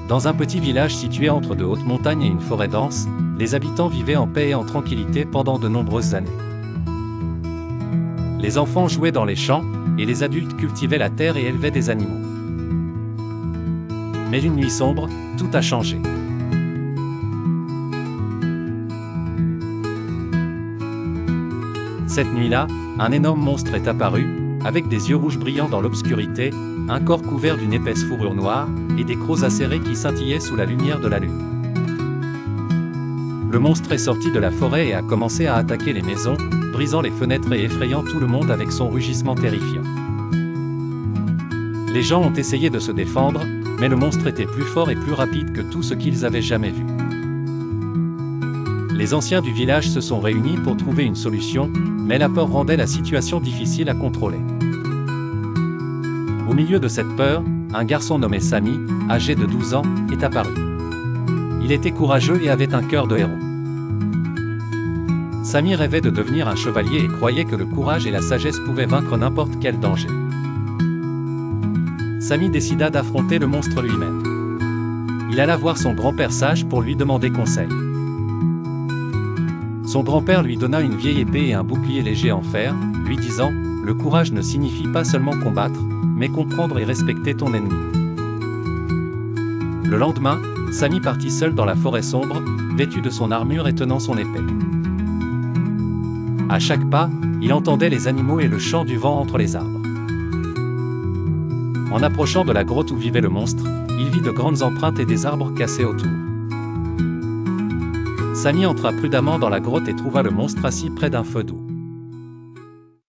Dans un petit village situé entre de hautes montagnes et une forêt dense, les habitants vivaient en paix et en tranquillité pendant de nombreuses années. Les enfants jouaient dans les champs, et les adultes cultivaient la terre et élevaient des animaux. Mais une nuit sombre, tout a changé. Cette nuit-là, un énorme monstre est apparu, avec des yeux rouges brillants dans l'obscurité, un corps couvert d'une épaisse fourrure noire, et des crocs acérés qui scintillaient sous la lumière de la lune. Le monstre est sorti de la forêt et a commencé à attaquer les maisons, brisant les fenêtres et effrayant tout le monde avec son rugissement terrifiant. Les gens ont essayé de se défendre, mais le monstre était plus fort et plus rapide que tout ce qu'ils avaient jamais vu. Les anciens du village se sont réunis pour trouver une solution, mais la peur rendait la situation difficile à contrôler. Au milieu de cette peur, un garçon nommé Samy, âgé de 12 ans, est apparu. Il était courageux et avait un cœur de héros. Samy rêvait de devenir un chevalier et croyait que le courage et la sagesse pouvaient vaincre n'importe quel danger. Samy décida d'affronter le monstre lui-même. Il alla voir son grand-père sage pour lui demander conseil. Son grand-père lui donna une vieille épée et un bouclier léger en fer, lui disant « Le courage ne signifie pas seulement combattre, mais comprendre et respecter ton ennemi. » Le lendemain, Samy partit seul dans la forêt sombre, vêtu de son armure et tenant son épée. À chaque pas, il entendait les animaux et le chant du vent entre les arbres. En approchant de la grotte où vivait le monstre, il vit de grandes empreintes et des arbres cassés autour. Samy entra prudemment dans la grotte et trouva le monstre assis près d'un feu doux.